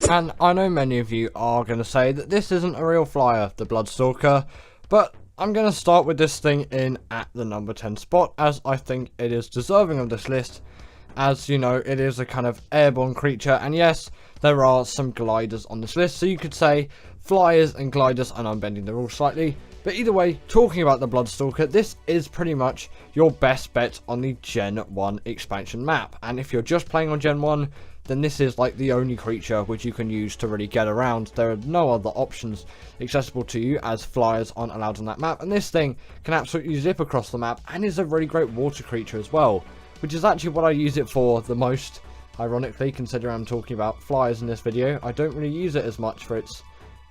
And I know many of you are going to say that this isn't a real flyer, the Bloodstalker, but I'm going to start with this thing in at the number 10 spot, as I think it is deserving of this list, as you know, it is a kind of airborne creature, and yes, there are some gliders on this list, so you could say flyers and gliders, and I'm bending the rules slightly. But either way, talking about the Bloodstalker, this is pretty much your best bet on the Gen 1 expansion map. And if you're just playing on Gen 1, then this is like the only creature which you can use to really get around. There are no other options accessible to you, as flyers aren't allowed on that map. And this thing can absolutely zip across the map and is a really great water creature as well, which is actually what I use it for the most, ironically, considering I'm talking about flyers in this video. I don't really use it as much for its,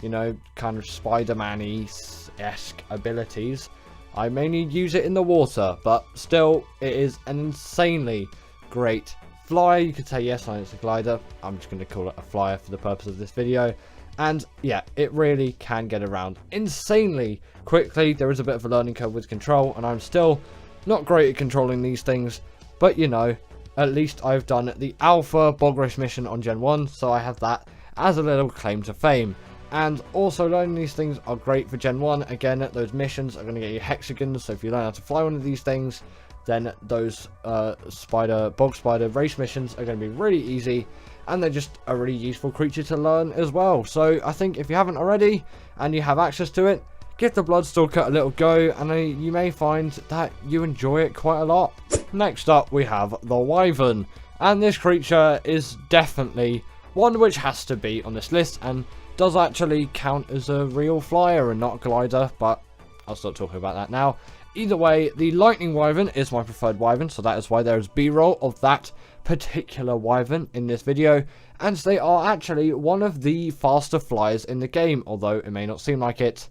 you know, kind of Spider-Man-esque abilities. I mainly use it in the water, but still, it is an insanely great flyer. You could say, yes, it's a glider. I'm just going to call it a flyer for the purpose of this video. And yeah, it really can get around insanely quickly. There is a bit of a learning curve with control, and I'm still not great at controlling these things. But, you know, at least I've done the Alpha Bog Rush mission on Gen 1, so I have that as a little claim to fame. And also, learning these things are great for Gen 1. Again, those missions are going to get you hexagons, so if you learn how to fly one of these things, then those bog spider race missions are going to be really easy, and they're just a really useful creature to learn as well. So I think if you haven't already, and you have access to it, give the Bloodstalker a little go, and you may find that you enjoy it quite a lot. Next up, we have the Wyvern, and this creature is definitely one which has to be on this list, and does actually count as a real flyer and not a glider, but I'll start talking about that now. Either way, the Lightning Wyvern is my preferred Wyvern, so that is why there is B-roll of that particular Wyvern in this video, and they are actually one of the faster flyers in the game, although it may not seem like it.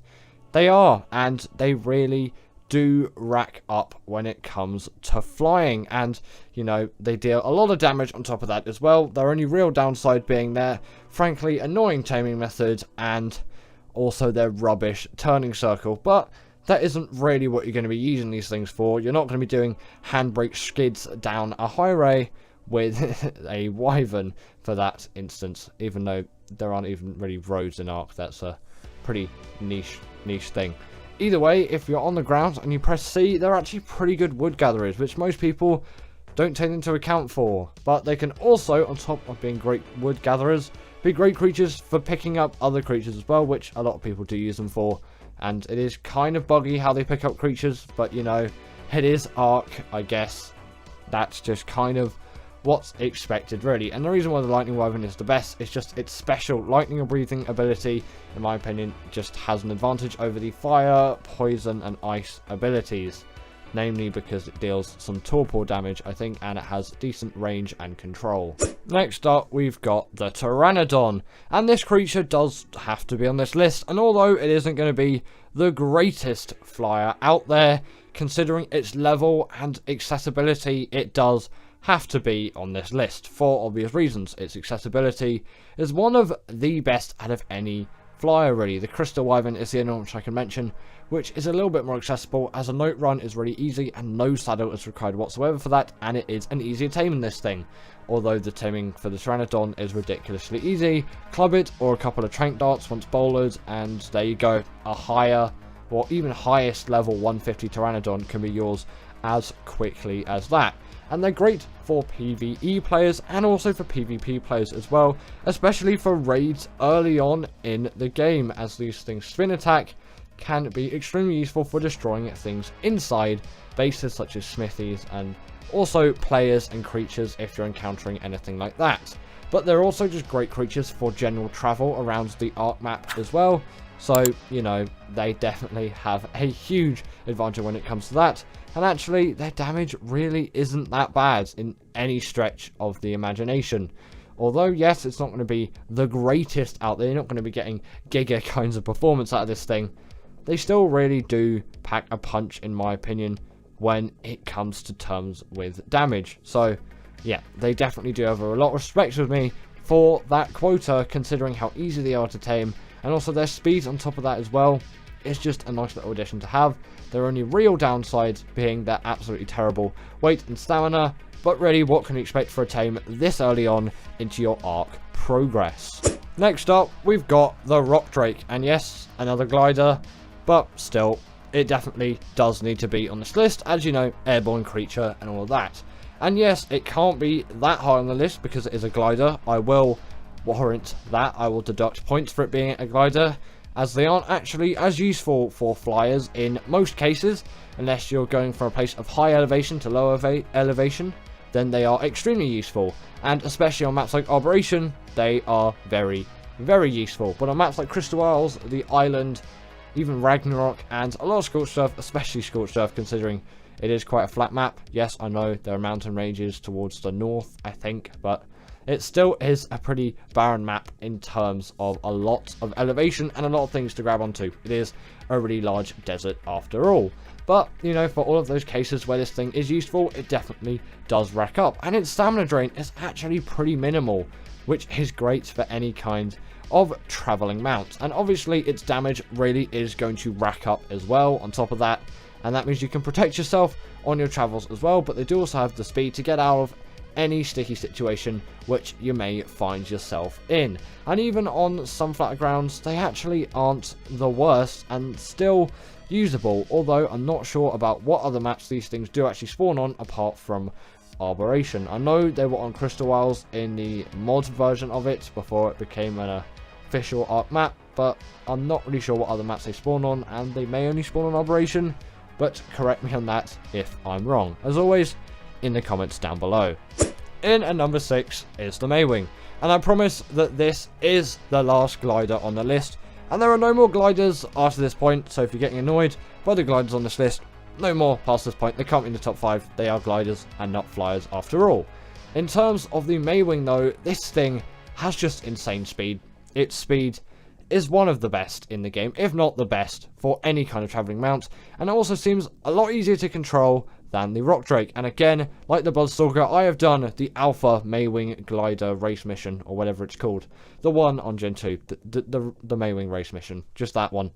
They are, and they really do rack up when it comes to flying, and you know, they deal a lot of damage on top of that as well. Their only real downside being their frankly annoying taming method, and also their rubbish turning circle, but that isn't really what you're going to be using these things for. You're not going to be doing handbrake skids down a highway with a Wyvern for that instance, even though there aren't even really roads in Ark. That's a pretty niche thing. Either way, if you're on the ground and you press C, they're actually pretty good wood gatherers, which most people don't take into account for. But they can also, on top of being great wood gatherers, be great creatures for picking up other creatures as well, which a lot of people do use them for. And it is kind of buggy how they pick up creatures, but you know, it is Ark, I guess. That's just kind of what's expected, really. And the reason why the Lightning Wyvern is the best is just its special lightning and breathing ability, in my opinion, just has an advantage over the fire, poison, and ice abilities. Namely because it deals some torpor damage, I think, and it has decent range and control. Next up, we've got the Pteranodon, and this creature does have to be on this list, and although it isn't going to be the greatest flyer out there, considering its level and accessibility, it does have to be on this list for obvious reasons. Its accessibility is one of the best out of any flyer, really. The Crystal Wyvern is the only one which I can mention, which is a little bit more accessible, as a note run is really easy and no saddle is required whatsoever for that, and it is an easier tame in this thing. Although the taming for the Pteranodon is ridiculously easy. Club it or a couple of trank darts once bowled, and there you go. A higher, or even highest level 150 Pteranodon can be yours as quickly as that. And they're great for PvE players and also for PvP players as well, especially for raids early on in the game, as these things spin attack can be extremely useful for destroying things inside bases such as smithies, and also players and creatures if you're encountering anything like that. But they're also just great creatures for general travel around the Ark map as well, so you know, they definitely have a huge advantage when it comes to that. And actually, their damage really isn't that bad in any stretch of the imagination. Although, yes, it's not going to be the greatest out there. You're not going to be getting giga kinds of performance out of this thing. They still really do pack a punch, in my opinion, when it comes to terms with damage. So, yeah, they definitely do have a lot of respect with me for that quota, considering how easy they are to tame. And also their speed on top of that as well. It's just a nice little addition to have. Their only real downsides being their absolutely terrible weight and stamina. But really, what can you expect for a tame this early on into your Ark progress? Next up, we've got the rock drake, and yes, another glider, but still, it definitely does need to be on this list, as you know, airborne creature and all of that. And yes, it can't be that high on the list because it is a glider. I will warrant that. I will deduct points for it being a glider, as they aren't actually as useful for flyers in most cases, unless you're going from a place of high elevation to low elevation. Then they are extremely useful, and especially on maps like Arboration, they are very, very useful. But on maps like Crystal Isles, the island, even Ragnarok, and a lot of Scorched Earth, especially Scorched Earth, considering it is quite a flat map. Yes, I know there are mountain ranges towards the north, I think, but it still is a pretty barren map in terms of a lot of elevation and a lot of things to grab onto. It is a really large desert after all. But, you know, for all of those cases where this thing is useful, it definitely does rack up. And its stamina drain is actually pretty minimal, which is great for any kind of traveling mount. And obviously, its damage really is going to rack up as well on top of that. And that means you can protect yourself on your travels as well. But they do also have the speed to get out of any sticky situation which you may find yourself in. And even on some flatter grounds, they actually aren't the worst and still usable, although I'm not sure about what other maps these things do actually spawn on apart from Arboration. I know they were on Crystal Isles in the mod version of it before it became an official Ark map, but I'm not really sure what other maps they spawn on, and they may only spawn on Arboration, but correct me on that if I'm wrong, as always, in the comments down below. In at number 6 is the maewing, and I promise that this is the last glider on the list, and there are no more gliders after this point, so if you're getting annoyed by the gliders on this list, no more past this point. They can't be in the top 5, they are gliders and not flyers after all. In terms of the maewing though, this thing has just insane speed. Its speed is one of the best in the game, if not the best, for any kind of travelling mount, and it also seems a lot easier to control than the rock drake. And again, like the Bloodstalker, I have done the alpha maewing glider race mission, or whatever it's called, the one on Gen 2, the maewing race mission, just that one.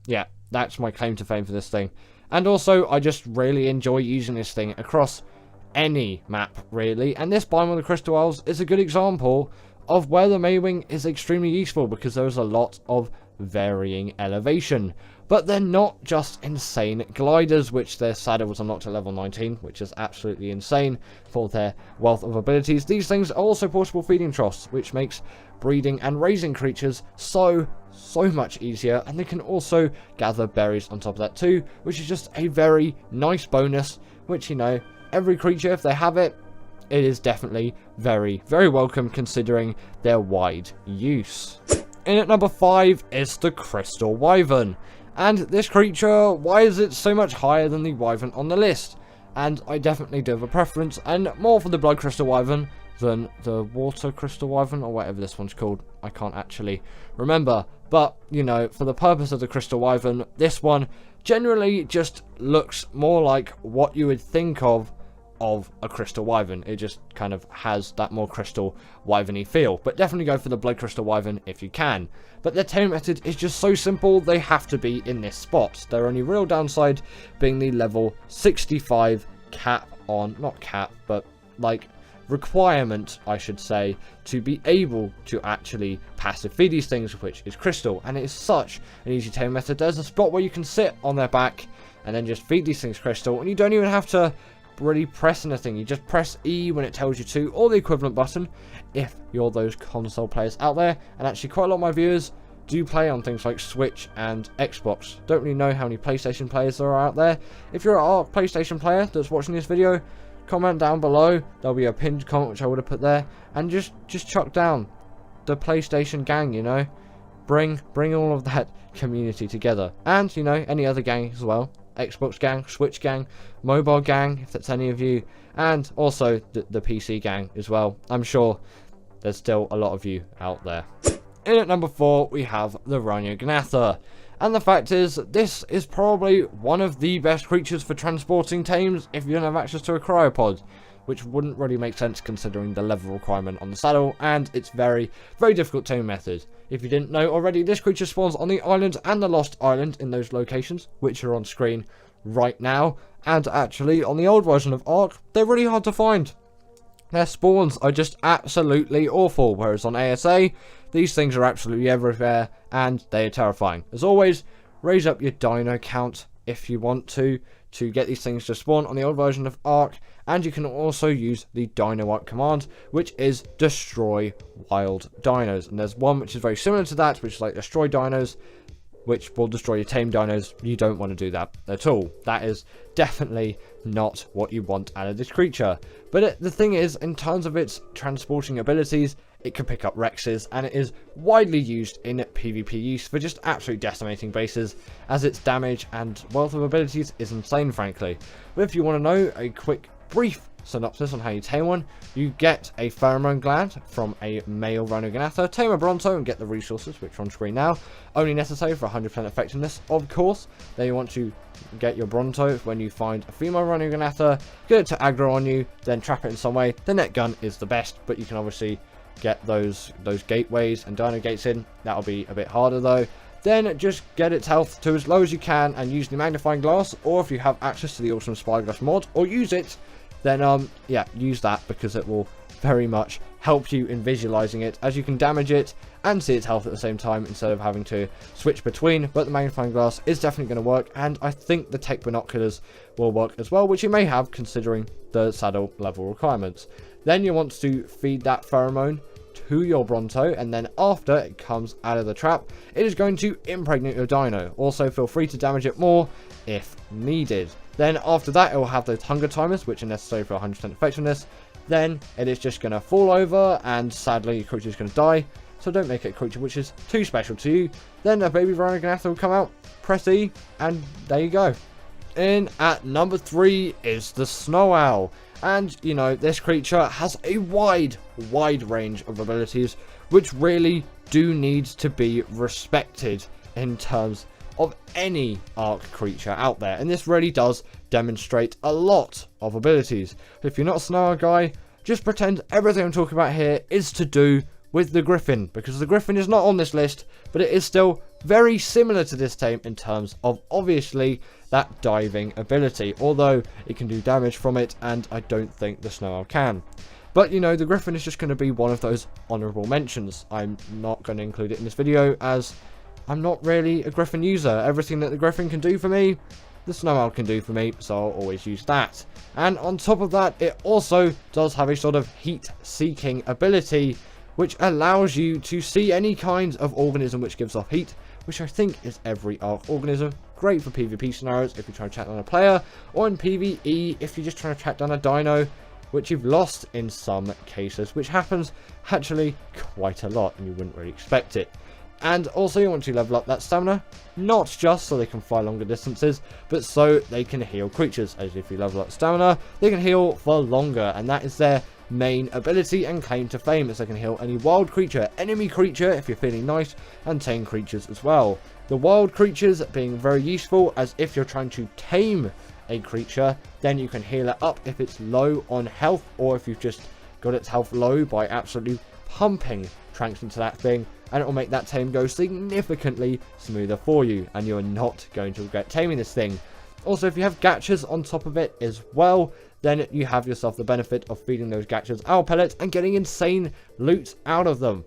Yeah, that's my claim to fame for this thing. And also, I just really enjoy using this thing across any map, really, and this biome of the Crystal Isles is a good example of where the maewing is extremely useful, because there's a lot of varying elevation. But they're not just insane gliders, which their saddle was unlocked at level 19, which is absolutely insane for their wealth of abilities. These things are also portable feeding troughs, which makes breeding and raising creatures so much easier, and they can also gather berries on top of that too, which is just a very nice bonus, which, you know, every creature, if they have it, it is definitely very, very welcome considering their wide use. In at number 5 is the Crystal Wyvern. And this creature, why is it so much higher than the Wyvern on the list? And I definitely do have a preference, and more for the Blood Crystal Wyvern than the Water Crystal Wyvern, or whatever this one's called. I can't actually remember. But, you know, for the purpose of the Crystal Wyvern, this one generally just looks more like what you would think of a Crystal Wyvern. It just kind of has that more Crystal Wyvern-y feel. But definitely go for the Blood Crystal Wyvern if you can. But their taming method is just so simple, they have to be in this spot. Their only real downside being the level 65 cap on, not cap, but like requirement, I should say, to be able to actually passive feed these things, which is Crystal. And it is such an easy taming method. There's a spot where you can sit on their back and then just feed these things Crystal, and you don't even have to really press anything. You just press E when it tells you to, or the equivalent button if you're those console players out there. And actually quite a lot of my viewers do play on things like Switch and Xbox. Don't really know how many PlayStation players there are out there. If you're a PlayStation player that's watching this video, comment down below. There'll be a pinned comment which I would have put there, and just chuck down the PlayStation gang, you know. Bring all of that community together, and, you know, any other gang as well. Xbox gang, Switch gang, mobile gang, if that's any of you, and also the PC gang as well. I'm sure there's still a lot of you out there. In at number 4, we have the rhyniognatha. And the fact is, this is probably one of the best creatures for transporting tames if you don't have access to a cryopod, which wouldn't really make sense considering the level requirement on the saddle and its very, very difficult taming method. If you didn't know already, this creature spawns on the island and the Lost Island in those locations, which are on screen right now. And actually, on the old version of Ark, they're really hard to find. Their spawns are just absolutely awful, whereas on ASA, these things are absolutely everywhere, and they are terrifying. As always, raise up your dino count if you want to get these things to spawn on the old version of Ark, and you can also use the dino Ark command, which is destroy wild dinos. And there's one which is very similar to that, which is like destroy dinos, which will destroy your tame dinos. You don't want to do that at all. That is definitely not what you want out of this creature. But the thing is, in terms of its transporting abilities, it can pick up Rexes, and it is widely used in PvP use for just absolutely decimating bases, as its damage and wealth of abilities is insane, frankly. But if you want to know a quick, brief synopsis on how you tame one, you get a pheromone gland from a male rhyniognatha, tame a Bronto and get the resources, which are on screen now, only necessary for 100% effectiveness, of course. Then you want to get your Bronto when you find a female rhyniognatha, get it to aggro on you, then trap it in some way. The net gun is the best, but you can obviously get those gateways and dino gates in. That'll be a bit harder though. Then just get its health to as low as you can and use the magnifying glass, or if you have access to the awesome spyglass mod, or use it, then yeah, use that, because it will very much help you in visualizing it, as you can damage it and see its health at the same time instead of having to switch between. But the magnifying glass is definitely going to work, and I think the tech binoculars will work as well, which you may have considering the saddle level requirements. Then you want to feed that pheromone to your Bronto, and then after it comes out of the trap, it is going to impregnate your dino. Also, feel free to damage it more if needed. Then after that, it will have those hunger timers, which are necessary for 100% effectiveness. Then it is just going to fall over, and sadly, your creature is going to die. So don't make it a creature which is too special to you. Then a baby rhyniognatha will come out, press E, and there you go. In at number 3 is the snow owl. And, you know, this creature has a wide range of abilities, which really do need to be respected in terms of any Ark creature out there. And this really does demonstrate a lot of abilities. If you're not a snow owl guy, just pretend everything I'm talking about here is to do with the Griffin, because the Griffin is not on this list, but it is still very similar to this tame in terms of obviously that diving ability, although it can do damage from it, and I don't think the snow owl can. But you know, the Griffin is just going to be one of those honourable mentions. I'm not going to include it in this video, as I'm not really a Griffin user. Everything that the Griffin can do for me, the snow owl can do for me, so I'll always use that. And on top of that, it also does have a sort of heat-seeking ability, which allows you to see any kind of organism which gives off heat, which I think is every Ark organism. Great for PvP scenarios if you're trying to track down a player, or in PvE if you're just trying to track down a dino, which you've lost in some cases, which happens actually quite a lot, and you wouldn't really expect it. And also you want to level up that stamina, not just so they can fly longer distances, but so they can heal creatures, as if you level up stamina, they can heal for longer, and that is their main ability and claim to fame, as they can heal any wild creature, enemy creature if you're feeling nice, and tame creatures as well. The wild creatures being very useful, as if you're trying to tame a creature, then you can heal it up if it's low on health, or if you've just got its health low by absolutely pumping tranks into that thing, and it will make that tame go significantly smoother for you, and you're not going to regret taming this thing. Also, if you have gachas on top of it as well, then you have yourself the benefit of feeding those gachas owl pellets and getting insane loot out of them,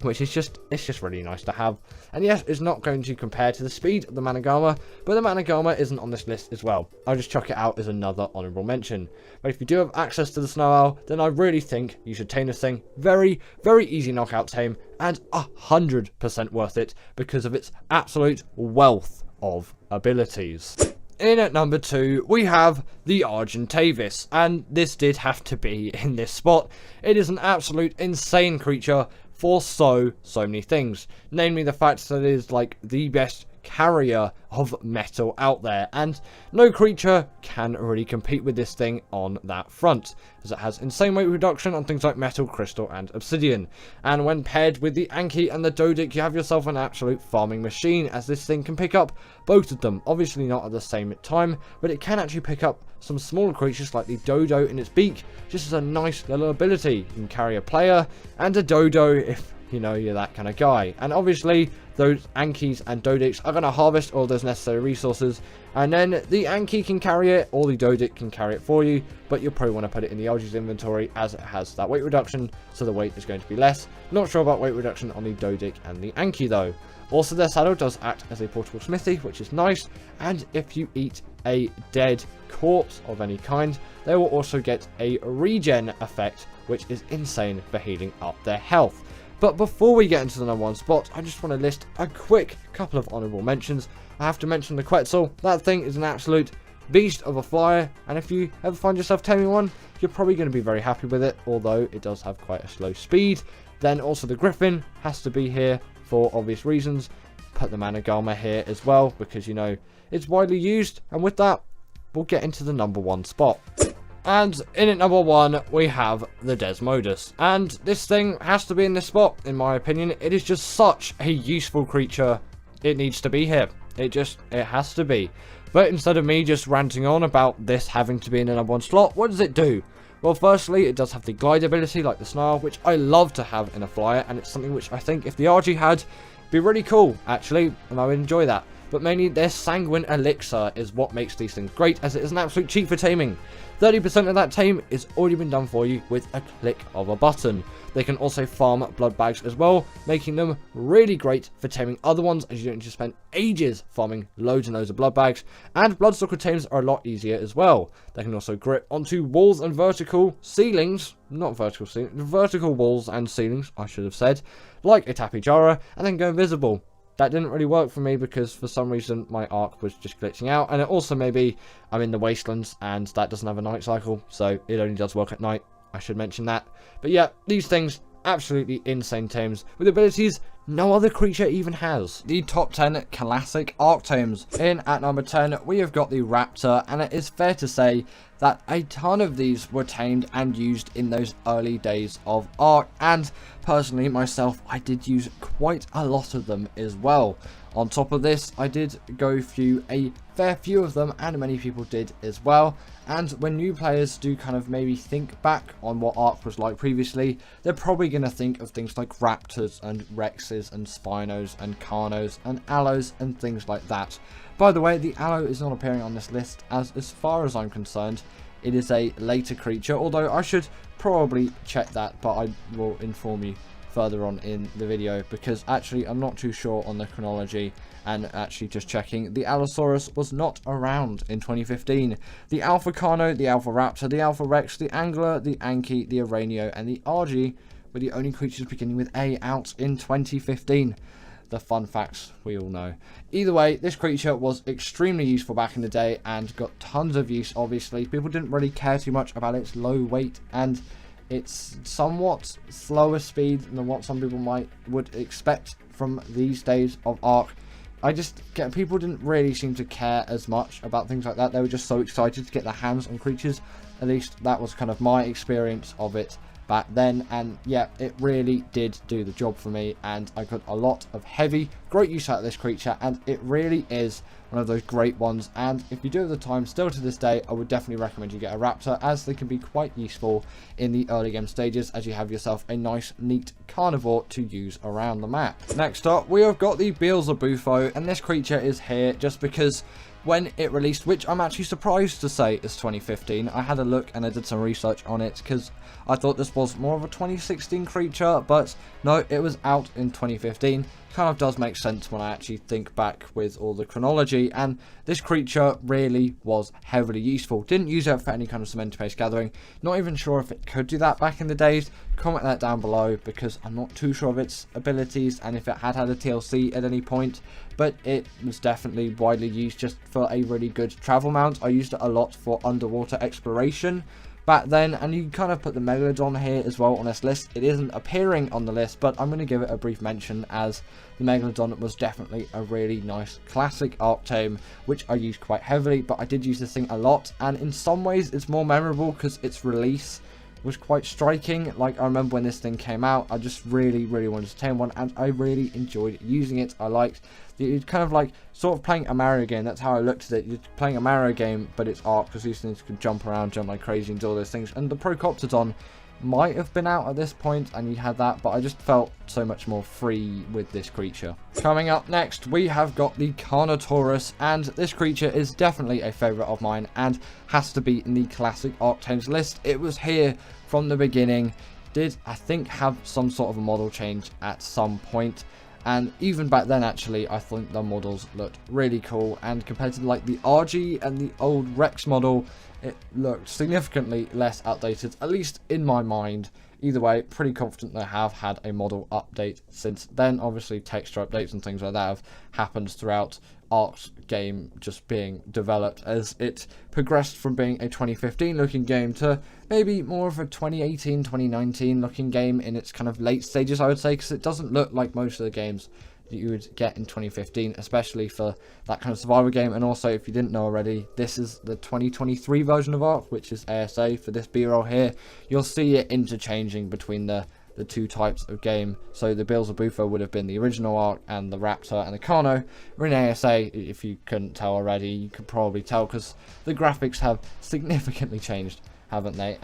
which is just really nice to have. And yes, it's not going to compare to the speed of the Managama, but the Managama isn't on this list as well. I'll just chuck it out as another honourable mention. But if you do have access to the snow owl, then I really think you should tame this thing. Very easy knockout tame, and 100% worth it because of its absolute wealth of abilities. In at number 2, we have the Argentavis, and this did have to be in this spot. It is an absolute insane creature for so many things, namely the fact that it is like the best carrier of metal out there, and no creature can really compete with this thing on that front, as it has insane weight reduction on things like metal, crystal and obsidian. And when paired with the Anki and the Dodic, you have yourself an absolute farming machine, as this thing can pick up both of them, obviously not at the same time, but it can actually pick up some smaller creatures like the Dodo in its beak, just as a nice little ability. You can carry a player and a Dodo if you know you're that kind of guy. And obviously those Ankies and Dodics are going to harvest all those necessary resources, and then the Anki can carry it or the Dodic can carry it for you, but you'll probably want to put it in the algae's inventory as it has that weight reduction, so the weight is going to be less. Not sure about weight reduction on the Dodic and the Anki though. Also, their saddle does act as a portable smithy, which is nice, and if you eat a dead corpse of any kind, they will also get a regen effect, which is insane for healing up their health. But before we get into the number 1 spot, I just want to list a quick couple of honourable mentions. I have to mention the Quetzal. That thing is an absolute beast of a flyer, and if you ever find yourself taming one, you're probably going to be very happy with it, although it does have quite a slow speed. Then also the Griffin has to be here for obvious reasons. Put the Managama here as well, because you know it's widely used. And with that, we'll get into the number 1 spot. And in at number 1, we have the Desmodus. And this thing has to be in this spot, in my opinion. It is just such a useful creature. It needs to be here. It has to be. But instead of me just ranting on about this having to be in the number 1 slot, what does it do? Well, firstly, it does have the glide ability like the Snarl, which I love to have in a flyer. And it's something which I think if the RG had, be really cool, actually. And I would enjoy that. But mainly their Sanguine Elixir is what makes these things great, as it is an absolute cheat for taming. 30% of that tame is already been done for you with a click of a button. They can also farm blood bags as well, making them really great for taming other ones, as you don't just spend ages farming loads and loads of blood bags. And Bloodstalker tames are a lot easier as well. They can also grip onto walls and vertical ceilings, not vertical ceilings, vertical walls and ceilings, I should have said, like a Tapijara, and then go invisible. That didn't really work for me because for some reason my Ark was just glitching out, and it also maybe I'm in the wastelands and that doesn't have a night cycle, so it only does work at night. I should mention that. But yeah, these things, absolutely insane tames with abilities no other creature even has. The top 10 classic Ark tames. In at number 10, we have got the Raptor, and it is fair to say that a ton of these were tamed and used in those early days of Ark, and personally myself, I did use quite a lot of them as well. On top of this, I did go through a fair few of them, and many people did as well. And when new players do kind of maybe think back on what Ark was like previously, they're probably going to think of things like Raptors and Rexes and Spinos and Carnos and Allos and things like that. By the way, the Allo is not appearing on this list, as far as I'm concerned, it is a later creature, although I should probably check that, but I will inform you further on in the video, because actually I'm not too sure on the chronology, and actually just checking, the Allosaurus was not around in 2015. The Alpha Carno, the Alpha Raptor, the Alpha Rex, the Angler, the Anki, the Aranio, and the RG were the only creatures beginning with A out in 2015. The fun facts we all know. Either way, this creature was extremely useful back in the day and got tons of use. Obviously, people didn't really care too much about its low weight and its somewhat slower speed than what some people would expect from these days of Ark. People didn't really seem to care as much about things like that. They were just so excited to get their hands on creatures. At least that was kind of my experience of it back then, and yeah, it really did do the job for me, and I got a lot of great use out of this creature, and it really is one of those great ones. And if you do have the time still to this day, I would definitely recommend you get a Raptor, as they can be quite useful in the early game stages, as you have yourself a nice neat carnivore to use around the map. Next up, we have got the Beelzebufo, and this creature is here just because when it released, which I'm actually surprised to say is 2015. I had a look and I did some research on it because I thought this was more of a 2016 creature, but no, it was out in 2015. Kind of does make sense when I actually think back with all the chronology, and this creature really was heavily useful. Didn't use it for any kind of cement-based gathering. Not even sure if it could do that back in the days. Comment that down below, because I'm not too sure of its abilities and if it had a TLC at any point, but it was definitely widely used just for a really good travel mount. I used it a lot for underwater exploration back then, and you can kind of put the Megalodon here as well on this list. It isn't appearing on the list, but I'm going to give it a brief mention, as the Megalodon was definitely a really nice classic Ark tame, which I used quite heavily, but I did use this thing a lot, and in some ways it's more memorable because its release was quite striking. Like, I remember when this thing came out, I just really wanted to tame one, and I really enjoyed using it. I liked it's kind of like sort of playing a Mario game. That's how I looked at it. You're playing a Mario game, but it's Ark, because these things could jump around, jump like crazy, and do all those things. And the Procoptodon might have been out at this point, and you had that, but I just felt so much more free with this creature. Coming up next, we have got the Carnotaurus, and this creature is definitely a favourite of mine and has to be in the classic Ark Tames list. It was here from the beginning, did I think have some sort of a model change at some point, and even back then actually I think the models looked really cool, and compared to like the RG and the old Rex model, it looked significantly less outdated, at least in my mind. Either way, pretty confident they have had a model update since then. Obviously texture updates and things like that have happened throughout Ark's game just being developed as it progressed from being a 2015 looking game to maybe more of a 2018, 2019 looking game in its kind of late stages, I would say, because it doesn't look like most of the games that you would get in 2015, especially for that kind of survival game. And also, if you didn't know already, this is the 2023 version of Ark, which is ASA for this B-roll here. You'll see it interchanging between the two types of game. So the Beelzebufo would have been the original Ark, and the Raptor and the Carno are in ASA. If you couldn't tell already, you could probably tell because the graphics have significantly changed, haven't they?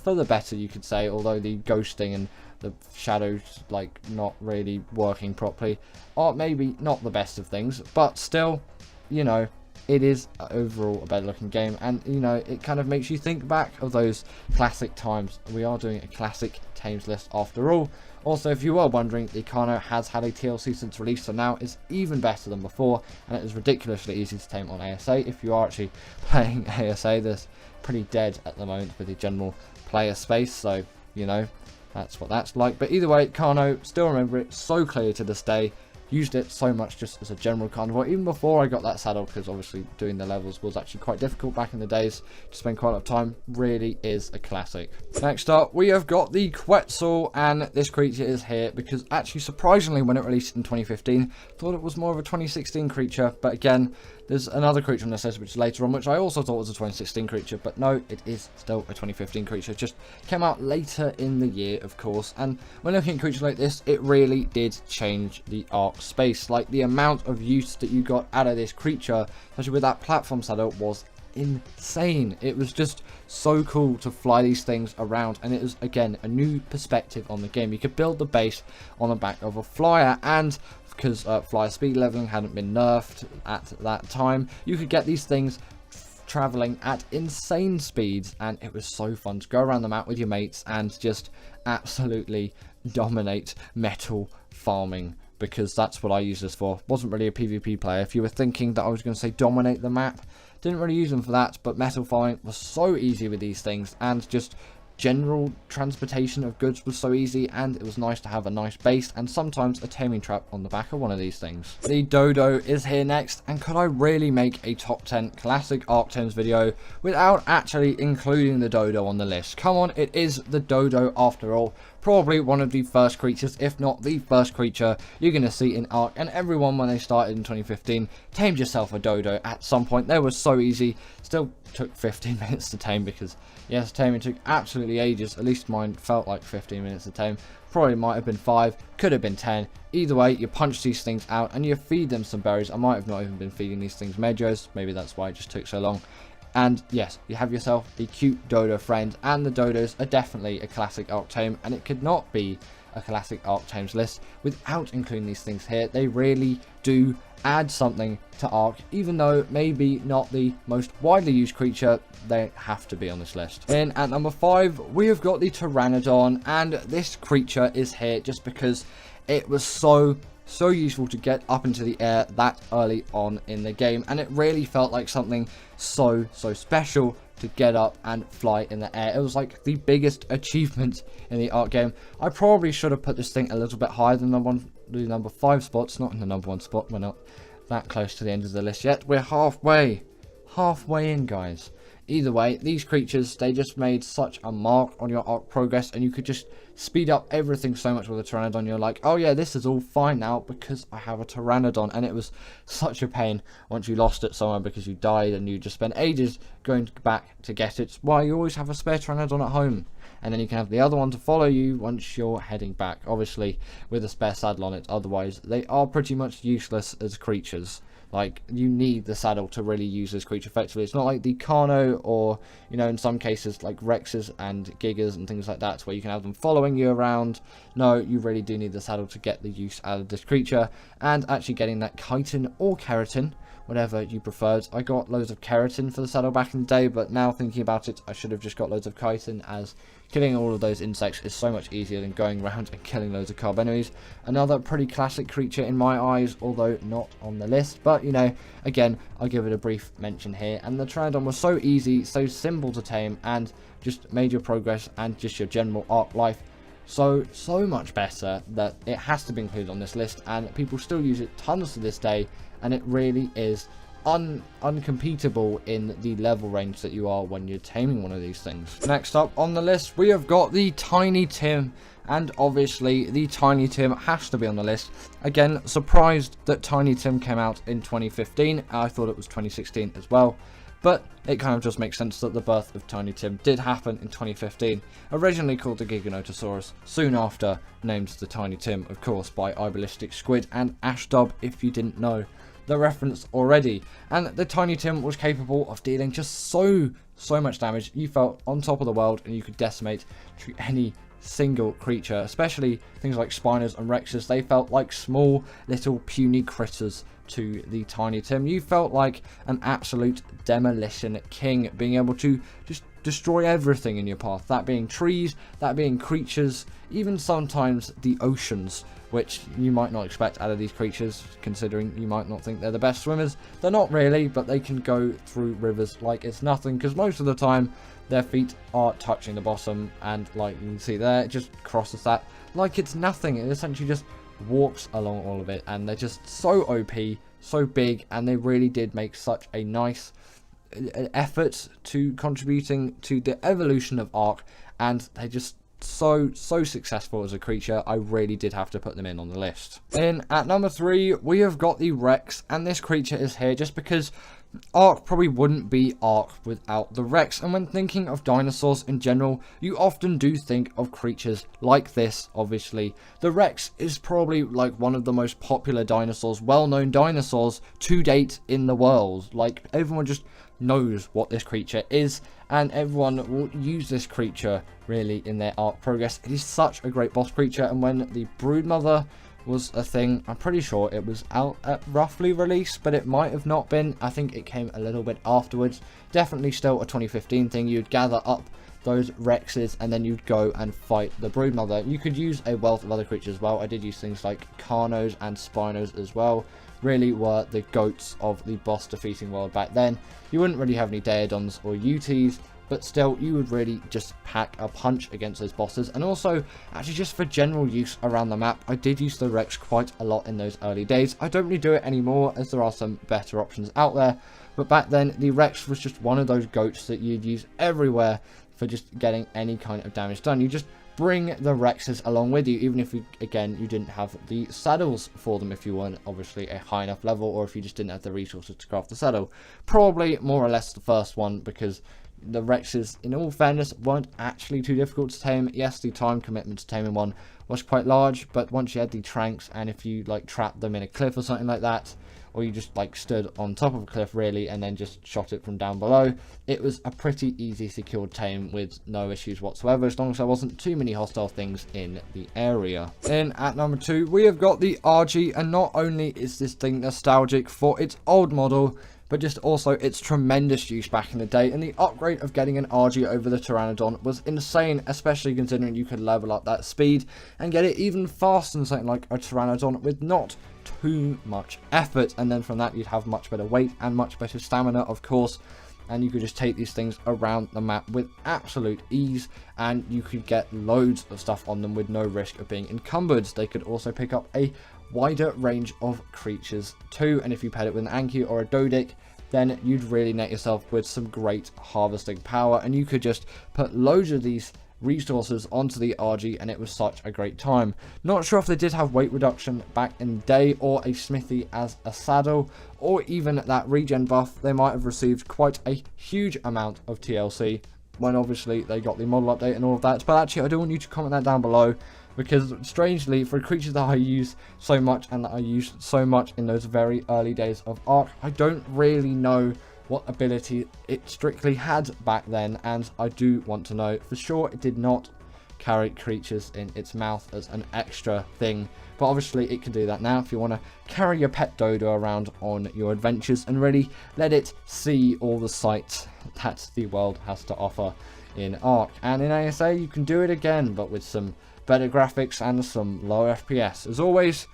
For the better, you could say, although the ghosting and the shadows like not really working properly are maybe not the best of things, but still, you know, it is overall a better looking game, and you know, it kind of makes you think back of those classic times. We are doing a classic Tames list after all. Also, if you were wondering, the Carno has had a TLC since release, so now it's even better than before, and it is ridiculously easy to tame on ASA. If you are actually playing ASA, there's pretty dead at the moment with the general player space, so you know, that's what that's like. But either way, Carno, still remember it so clear to this day. Used it so much just as a general carnivore, even before I got that saddle, because obviously doing the levels was actually quite difficult back in the days. To spend quite a lot of time, really is a classic. Next up, we have got the Quetzal, and this creature is here because actually, surprisingly, when it released in 2015, I thought it was more of a 2016 creature, but again, there's another creature on this list which is later on, which I also thought was a 2016 creature, but no, it is still a 2015 creature. It just came out later in the year, of course, and when looking at creatures like this, it really did change the Ark space. Like, the amount of use that you got out of this creature, especially with that platform saddle, was insane. It was just so cool to fly these things around, and it was again a new perspective on the game. You could build the base on the back of a flyer, and because flyer speed leveling hadn't been nerfed at that time, you could get these things traveling at insane speeds, and it was so fun to go around the map with your mates and just absolutely dominate metal farming, because that's what I used this for. Wasn't really a PvP player. If you were thinking that I was going to say dominate the map, didn't really use them for that, but metal farming was so easy with these things, and just general transportation of goods was so easy, and it was nice to have a nice base and sometimes a taming trap on the back of one of these things. The Dodo is here next, and could I really make a top 10 classic Ark Tames video without actually including the Dodo on the list? Come on, it is the Dodo after all. Probably one of the first creatures, if not the first creature you're going to see in Ark, and everyone when they started in 2015 tamed yourself a Dodo at some point. They were so easy. Still took 15 minutes to tame, because yes, taming took absolutely ages. At least mine felt like 15 minutes to tame. Probably might have been 5, could have been 10. Either way, you punch these things out and you feed them some berries. I might have not even been feeding these things medjos. Maybe that's why it just took so long. And yes, you have yourself the cute Dodo friend, and the Dodos are definitely a classic Ark Tame, and it could not be a classic Ark Tames list without including these things here. They really do add something to Ark, even though maybe not the most widely used creature, they have to be on this list. In at number 5, we have got the Pteranodon, and this creature is here just because it was so useful to get up into the air that early on in the game, and it really felt like something so special to get up and fly in the air. It was like the biggest achievement in the Ark game. I probably should have put this thing a little bit higher than the number 5 spots, not in the number 1 spot. We're not that close to the end of the list yet. We're halfway in, guys. Either way, these creatures, they just made such a mark on your Ark progress, and you could just speed up everything so much with a Pteranodon. You're like, oh yeah, this is all fine now because I have a Pteranodon, and it was such a pain once you lost it somewhere because you died and you just spent ages going back to get it. Why, you always have a spare Pteranodon at home. and then you can have the other one to follow you once you're heading back, obviously with a spare saddle on it. Otherwise they are pretty much useless as creatures. Like, you need the saddle to really use this creature effectively. It's not like the Carno or, you know, in some cases like Rexes and Gigas and things like that, where you can have them following you around. No, you really do need the saddle to get the use out of this creature, and actually getting that chitin or keratin, whatever you preferred. I got loads of keratin for the saddle back in the day, but now thinking about it, I should have just got loads of chitin, as killing all of those insects is so much easier than going around and killing loads of carb enemies. Another pretty classic creature in my eyes, although not on the list, but you know, again, I'll give it a brief mention here. And the Pteranodon was so easy, so simple to tame, and just made your progress and just your general Ark life so much better that it has to be included on this list, and people still use it tons to this day, and it really is uncompetable in the level range that you are when you're taming one of these things. Next up on the list, we have got the Tiny Tim, and obviously the Tiny Tim has to be on the list. Again, surprised that Tiny Tim came out in 2015. I thought it was 2016 as well, but it kind of just makes sense that the birth of Tiny Tim did happen in 2015. Originally called the Gigantosaurus, soon after named the Tiny Tim, of course, by Ibalistic Squid and Ashdub, if you didn't know the reference already. And the Tiny Tim was capable of dealing just so much damage. You felt on top of the world, and you could decimate any single creature, especially things like Spinos and Rexes. They felt like small little puny critters to the Tiny Tim. You felt like an absolute demolition king, being able to just destroy everything in your path, that being trees, that being creatures, even sometimes the oceans, which you might not expect out of these creatures, considering you might not think they're the best swimmers. They're not really, but they can go through rivers like it's nothing, because most of the time their feet are touching the bottom, and like you can see there, it just crosses that like it's nothing. It essentially just walks along all of it, and they're just so OP, so big, and they really did make such a nice effort to contributing to the evolution of Ark, and they just so successful as a creature. I really did have to put them in on the list. In at number 3, we have got the Rex, and this creature is here just because Ark probably wouldn't be Ark without the Rex. And when thinking of dinosaurs in general, you often do think of creatures like this. Obviously, the Rex is probably like one of the most popular dinosaurs, well-known dinosaurs to date in the world. Like, everyone just knows what this creature is, and everyone will use this creature really in their Ark progress. It is such a great boss creature, and when the Broodmother was a thing, I'm pretty sure it was out at roughly release, but it might have not been. I think it came a little bit afterwards. Definitely still a 2015 thing. You'd gather up those Rexes, and then you'd go and fight the Broodmother. You could use a wealth of other creatures as well. I did use things like Carnos and Spinos as well. Really were the goats of the boss defeating world back then. You wouldn't really have any Daedons or UTs, but still, you would really just pack a punch against those bosses. And also, actually just for general use around the map, I did use the Rex quite a lot in those early days. I don't really do it anymore, as there are some better options out there. But back then, the Rex was just one of those goats that you'd use everywhere for just getting any kind of damage done. You just bring the Rexes along with you, even if you, again, you didn't have the saddles for them, if you weren't obviously a high enough level, or if you just didn't have the resources to craft the saddle. Probably more or less the first one, because the Rexes, in all fairness, weren't actually too difficult to tame. Yes, the time commitment to taming one was quite large, but once you had the tranks, and if you like trapped them in a cliff or something like that, or you just like stood on top of a cliff really and then just shot it from down below, it was a pretty easy secured tame with no issues whatsoever, as long as there wasn't too many hostile things in the area. In at number 2, we have got the RG, and not only is this thing nostalgic for its old model, but just also its tremendous use back in the day. And the upgrade of getting an RG over the Pteranodon was insane, especially considering you could level up that speed and get it even faster than something like a Pteranodon with not too much effort. And then from that, you'd have much better weight and much better stamina, of course, and you could just take these things around the map with absolute ease, and you could get loads of stuff on them with no risk of being encumbered. They could also pick up a wider range of creatures too, and if you paired it with an Anki or a Dodic, then you'd really net yourself with some great harvesting power, and you could just put loads of these resources onto the RG, and it was such a great time. Not sure if they did have weight reduction back in the day, or a smithy as a saddle, or even that regen buff. They might have received quite a huge amount of TLC, when obviously they got the model update and all of that. But actually, I do want you to comment that down below, because strangely, for a creature that I use so much and that I used so much in those very early days of Ark, I don't really know what ability it strictly had back then, and I do want to know for sure. It did not carry creatures in its mouth as an extra thing, but obviously it can do that now if you want to carry your pet dodo around on your adventures and really let it see all the sights that the world has to offer in Ark. And in ASA you can do it again, but with some better graphics and some low FPS. As always,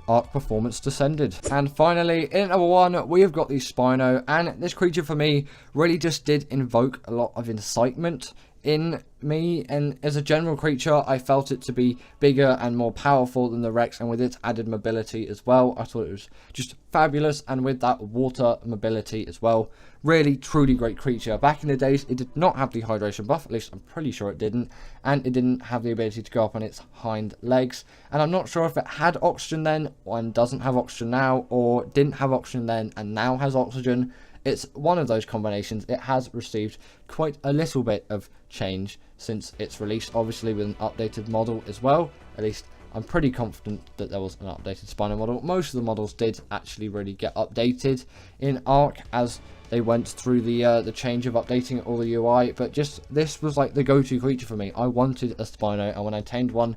Ark performance descended. And finally, in number 1, we have got the Spino, and this creature for me really just did invoke a lot of incitement in me, and as a general creature I felt it to be bigger and more powerful than the Rex, and with its added mobility as well, I thought it was just fabulous. And with that water mobility as well, really truly great creature. Back in the days it did not have the hydration buff, at least I'm pretty sure it didn't, and it didn't have the ability to go up on its hind legs, and I'm not sure if it had oxygen then and doesn't have oxygen now, or didn't have oxygen then and now has oxygen. It's one of those combinations. It has received quite a little bit of change since its release, obviously with an updated model as well. At least I'm pretty confident that there was an updated Spino model. Most of the models did actually really get updated in Ark as they went through the change of updating all the UI, but just this was like the go-to creature for me. I wanted a Spino, and when I tamed one,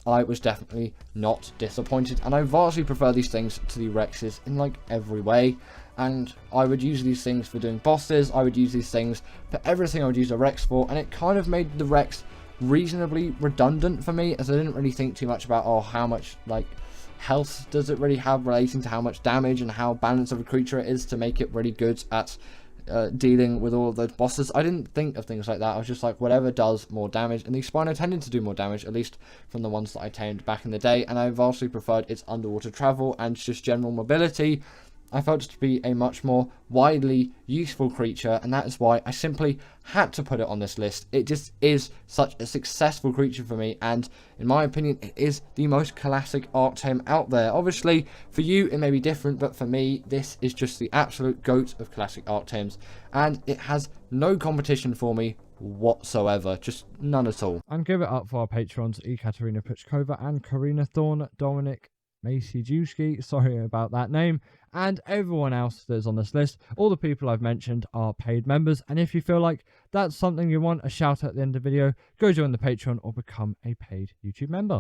I was definitely not disappointed, and I vastly prefer these things to the Rexes in like every way. And I would use these things for doing bosses, I would use these things for everything I would use a Rex for, and it kind of made the Rex reasonably redundant for me, as I didn't really think too much about, oh, how much like health does it really have relating to how much damage and how balanced of a creature it is to make it really good at dealing with all of those bosses. I didn't think of things like that. I was just like, whatever does more damage, and the Spino tended to do more damage, at least from the ones that I tamed back in the day, and I vastly preferred its underwater travel and just general mobility. I felt it to be a much more widely useful creature, and that is why I simply had to put it on this list. It just is such a successful creature for me, and in my opinion, it is the most classic Ark tame out there. Obviously, for you, it may be different, but for me, this is just the absolute GOAT of classic Ark tames, and it has no competition for me whatsoever, just none at all. And give it up for our patrons, Ekaterina Puchkova and Karina Thorne, Dominic Maciejewski, sorry about that name, and everyone else that's on this list. All the people I've mentioned are paid members, and if you feel like that's something you want a shout out at the end of the video, go join the Patreon or become a paid YouTube member.